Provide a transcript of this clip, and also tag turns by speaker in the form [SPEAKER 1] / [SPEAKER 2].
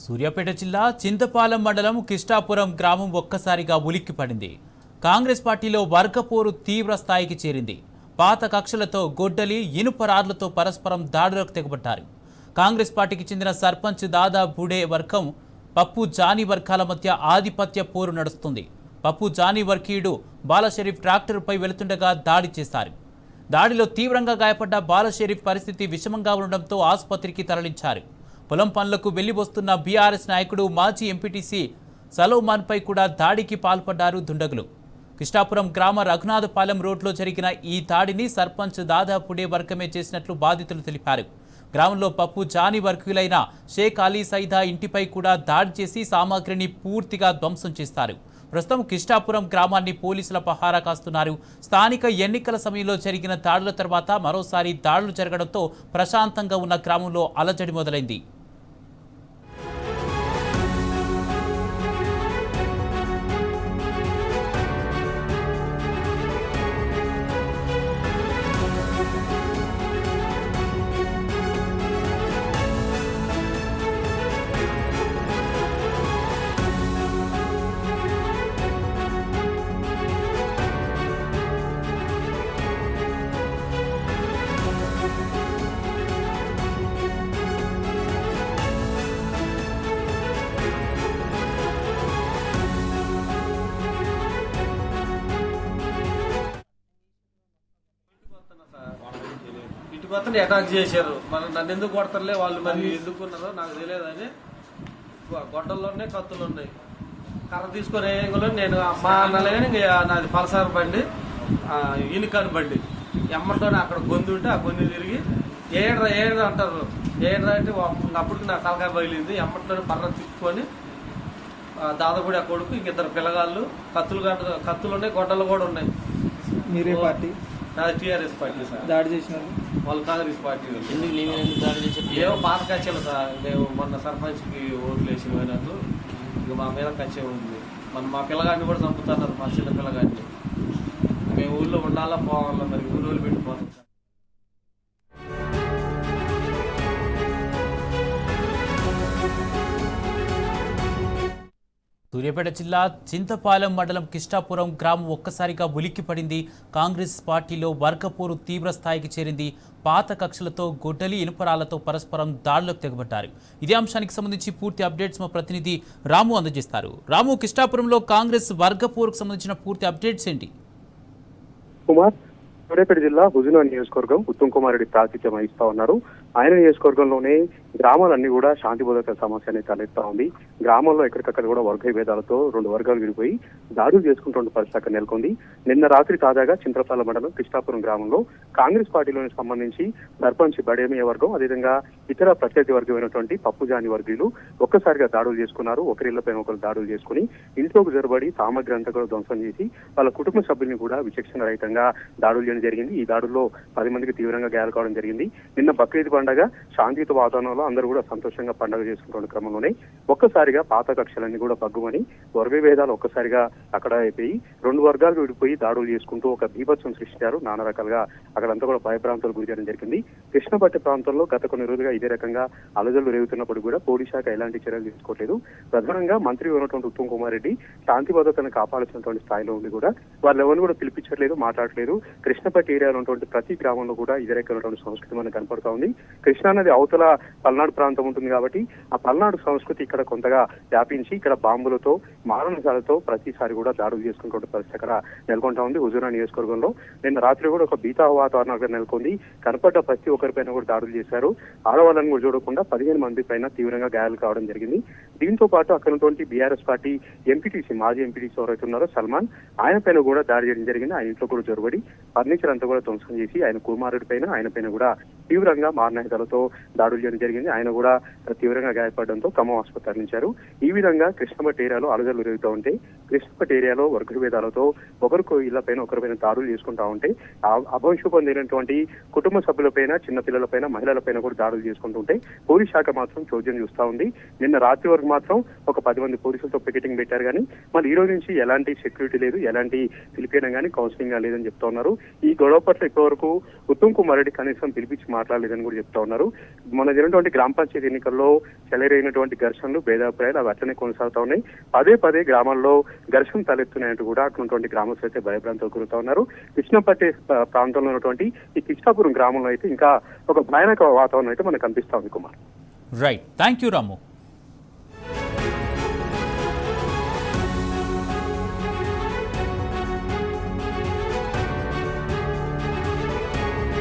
[SPEAKER 1] సూర్యాపేట జిల్లా చింతపాలెం మండలం కిష్టాపురం గ్రామం ఒక్కసారిగా ఉలిక్కిపడింది. కాంగ్రెస్ పార్టీలో వర్గపోరు తీవ్ర స్థాయికి చేరింది. పాత కక్షలతో గొడ్డలి, ఇనుప రాడ్లతో పరస్పరం దాడులకు తెగబడ్డారు. కాంగ్రెస్ పార్టీకి చెందిన సర్పంచ్ దాదా బుడే వర్గం, పప్పు జానీ వర్గాల మధ్య ఆధిపత్య పోరు నడుస్తుంది. పప్పు జానీ వర్గీయుడు బాలషరీఫ్ ట్రాక్టర్పై వెళుతుండగా దాడి చేశారు. దాడిలో తీవ్రంగా గాయపడ్డ బాలషరీఫ్ పరిస్థితి విషమంగా ఉండడంతో ఆసుపత్రికి తరలించారు. పొలం పనులకు వెళ్లి వస్తున్న బీఆర్ఎస్ నాయకుడు మాజీ ఎంపీటీసీ సలోమాన్పై కూడా దాడికి పాల్పడ్డారు దుండగులు. కృష్ణాపురం గ్రామ రఘునాథపాలెం రోడ్లో జరిగిన ఈ దాడిని సర్పంచ్ దాదాపుడే వర్గమే చేసినట్లు బాధితులు తెలిపారు. గ్రామంలో పప్పు జానీ వర్గీయులైన షేక్ అలీ సైదా ఇంటిపై కూడా దాడి చేసి సామాగ్రిని పూర్తిగా ధ్వంసం చేస్తారు. ప్రస్తుతం కృష్ణాపురం గ్రామాన్ని పోలీసుల పహారా కాస్తున్నారు. స్థానిక ఎన్నికల సమయంలో జరిగిన దాడుల తర్వాత మరోసారి దాడులు జరగడంతో ప్రశాంతంగా ఉన్న గ్రామంలో అలజడి మొదలైంది.
[SPEAKER 2] ఇంటికి వస్తే అటాక్ చేశారు. మరి నన్ను ఎందుకు కొడతారులే వాళ్ళు, మరి ఎందుకున్నారో నాకు తెలియదని. గొడ్డల్లోనే కత్తులు ఉన్నాయి. కర్ర తీసుకొని నేను మా అన్నలే కానీ నాది పలసార బండి, ఇనుకాని బండి ఎమ్మటోనే అక్కడ గొంతు ఉంటే ఆ గొంతు తిరిగి ఏడ్రా అంటారు. ఏడ్రా అంటే అప్పటికి నా తలకాయ బయలింది. ఎమ్మట్లోనే పర్ర తిప్పుకొని దాదాపుడి ఆ కొడుకు ఇంకిద్దరు పిల్లగాళ్ళు కత్తులు ఉన్నాయి, గొడ్డలు కూడా ఉన్నాయి.
[SPEAKER 3] మీరే పార్టీ?
[SPEAKER 2] నాది టీఆర్ఎస్ పార్టీ సార్.
[SPEAKER 3] దాడి చేసినారు
[SPEAKER 2] వాళ్ళు కాంగ్రెస్ పార్టీ. ఏమో పాత కక్షలు సార్. మేము మొన్న సర్పంచ్కి ఓట్లు వేసి పోయినట్టు ఇక మా మీద కచ్చే ఉంది. మా పిల్లగాడిని కూడా చంపుతున్నారు, మా చిన్న పిల్లగాడిని. మేము ఊళ్ళో ఉండాలా పోవాలా, మరి ఊళ్ళో పెట్టిపోతాం సార్.
[SPEAKER 1] సూర్యాపేట జిల్లా చింతపాలెం మండలం కిష్టాపురం గ్రామం ఒక్కసారిగా ఉలిక్కిపడింది. కాంగ్రెస్ పార్టీలో వర్గపోరు తీవ్ర స్థాయికి చేరింది. పాత కక్షలతో గొడ్డలి, ఇనుపరాలతో పరస్పరం దాడులకు తెగబడ్డారు. ఇదే అంశానికి సంబంధించి పూర్తి అప్డేట్స్ మా ప్రతినిధి రాము అందజేస్తారు. రాము, కిష్టాపురంలో కాంగ్రెస్ వర్గపోరుకు సంబంధించిన పూర్తి అప్డేట్స్ ఏంటి?
[SPEAKER 4] కుమార్, సూర్యాపేట జిల్లా హుజూర్ నియోజకవర్గం ఉత్తమ్ కుమార్ రెడ్డి ప్రాతినిధ్యం వహిస్తా ఉన్నారు. ఆయన నియోజకవర్గంలోనే గ్రామాలన్నీ కూడా శాంతి భద్రత సమస్య అనేది తలెత్తా ఉంది. గ్రామంలో ఎక్కడికక్కడ కూడా వర్గ భేదాలతో రెండు వర్గాలు విడిపోయి దాడులు చేసుకుంటున్న పరిస్థితి అక్కడ నెలకొంది. నిన్న రాత్రి తాజాగా చింతపాలెం మండలం కృష్ణాపురం గ్రామంలో కాంగ్రెస్ పార్టీలోకి సంబంధించి సర్పంచ్ బడేమియా వర్గం, అదేవిధంగా ఇతర ప్రత్యర్థి వర్గమైనటువంటి పప్పు జాని వర్గీయులు ఒక్కసారిగా దాడులు చేసుకున్నారు. ఒకరిళ్లపైన ఒకరు దాడులు చేసుకుని ఇంట్లోకి జొరబడి సామగ్రి అంతా కూడా ధ్వంసం చేసి వాళ్ళ కుటుంబ సభ్యుల్ని కూడా విచక్షణ రహితంగా దాడులు చేయడం జరిగింది. ఈ దాడుల్లో 10 మందికి తీవ్రంగా గాయాలు కావడం జరిగింది. నిన్న బక్రీద్ పండుగ శాంతియుత వాతావరణంలో అందరూ కూడా సంతోషంగా పండుగ చేసుకుంటున్న క్రమంలోనే ఒక్కసారిగా పాత కక్షలన్నీ కూడా పగ్గుమని వర్గ భేదాలు ఒక్కసారిగా అక్కడ అయిపోయి రెండు వర్గాలు విడిపోయి దాడులు చేసుకుంటూ ఒక బీభత్సం సృష్టించారు. నానా రకాలుగా అక్కడంతా కూడా భయభ్రాంతులు గురి చేయడం జరిగింది. కృష్ణపట్టి ప్రాంతంలో గత కొన్ని రోజులుగా ఇదే రకంగా అలజడులు రేగుతున్నప్పుడు కూడా పోలీస్ శాఖ ఎలాంటి చర్యలు తీసుకోవట్లేదు. ప్రధానంగా మంత్రి ఉన్నటువంటి ఉత్తమ్ కుమార్ రెడ్డి శాంతి భద్రతను కాపాడాల్సినటువంటి స్థాయిలో ఉండి కూడా వాళ్ళు ఎవరిని కూడా పిలిపించట్లేదు, మాట్లాడలేదు. కృష్ణపట్టి ఏరియాలో ఉన్నటువంటి ప్రతి గ్రామంలో కూడా ఇదే రకమైనటువంటి సంస్కృతి మనకు కనపడుతూ ఉంది. కృష్ణా నది అవతల పల్నాడు ప్రాంతం ఉంటుంది కాబట్టి ఆ పల్నాడు సంస్కృతి ఇక్కడ కొంతగా వ్యాపించి ఇక్కడ బాంబులతో, మారణశాలతో ప్రతిసారి కూడా దాడులు చేసుకునే పరిస్థితి అక్కడ నెలకొంటా ఉంది. హుజూర్ నియోజకవర్గంలో నిన్న రాత్రి కూడా ఒక భీతా వాతావరణం అక్కడ నెలకొంది. కనపడ్డ ప్రతి ఒక్కరిపైన కూడా దాడులు చేశారు. ఆడవాళ్ళని కూడా చూడకుండా 15 మంది పైన తీవ్రంగా గాయాలు కావడం జరిగింది. దీంతో పాటు అక్కడ ఉన్నటువంటి బీఆర్ఎస్ పార్టీ ఎంపీటీసీ, మాజీ ఎంపీటీసీ ఎవరైతే ఉన్నారో సల్మాన్, ఆయన పైన కూడా దాడి చేయడం జరిగింది. ఆయన ఇంట్లో కూడా జొరబడి ఫర్నిచర్ అంతా కూడా ధ్వంసం చేసి ఆయన కుమారుడి పైన, ఆయన పైన కూడా తీవ్రంగా మారణాయుధాలతో దాడులు చేయడం జరిగింది. ఆయన కూడా తీవ్రంగా గాయపడడంతో ఖమ్మం ఆసుపత్రి తరలించారు. ఈ విధంగా కృష్ణపట్టి ఏరియాలో అలజడులు జరుగుతూ ఉంటే, కృష్ణపట్టి ఏరియాలో వర్గ భేదాలతో ఒకరికి ఇళ్లపైన ఒకరిపైన దాడులు చేసుకుంటా ఉంటే అభంశు పొందినటువంటి కుటుంబ సభ్యులపైన, చిన్నపిల్లలపైన, మహిళలపైన కూడా దాడులు చేసుకుంటుంటే పోలీస్ శాఖ మాత్రం చోద్యం చూస్తా ఉంది. నిన్న రాత్రి వరకు మాత్రం ఒక 10 మంది పోలీసులతో పికెటింగ్ పెట్టారు కానీ మళ్ళీ ఈ రోజు నుంచి ఎలాంటి సెక్యూరిటీ లేదు, ఎలాంటి పిలిపేయడం కానీ కౌన్సిలింగ్ లేదని చెప్తా ఉన్నారు. ఈ గొడవ పట్ల ఇప్పటివరకు ఉత్తమ్ కుమార్ రెడ్డి కనీసం పిలిపించి మాట్లాడలేదని కూడా చెప్తా ఉన్నారు. మొన్న జరిగినటువంటి గ్రామ పంచాయతీ ఎన్నికల్లో చెలరైనటువంటి ఘర్షణలు, భేదాభిప్రాయాలు అవి అట్లనే కొనసాగుతా ఉన్నాయి. పదే గ్రామాల్లో ఘర్షణ తలెత్తున్నాయంటూ కూడా అటువంటి గ్రామస్తులు అయితే భయభ్రాంతులకు గురవుతా ఉన్నారు. కృష్ణపట్టే ప్రాంతంలో ఉన్నటువంటి ఈ కిష్టాపురం గ్రామంలో అయితే ఇంకా ఒక భయానక వాతావరణం అయితే మనకు కనిపిస్తా ఉంది Kumar.
[SPEAKER 1] Right, thank you Ramu.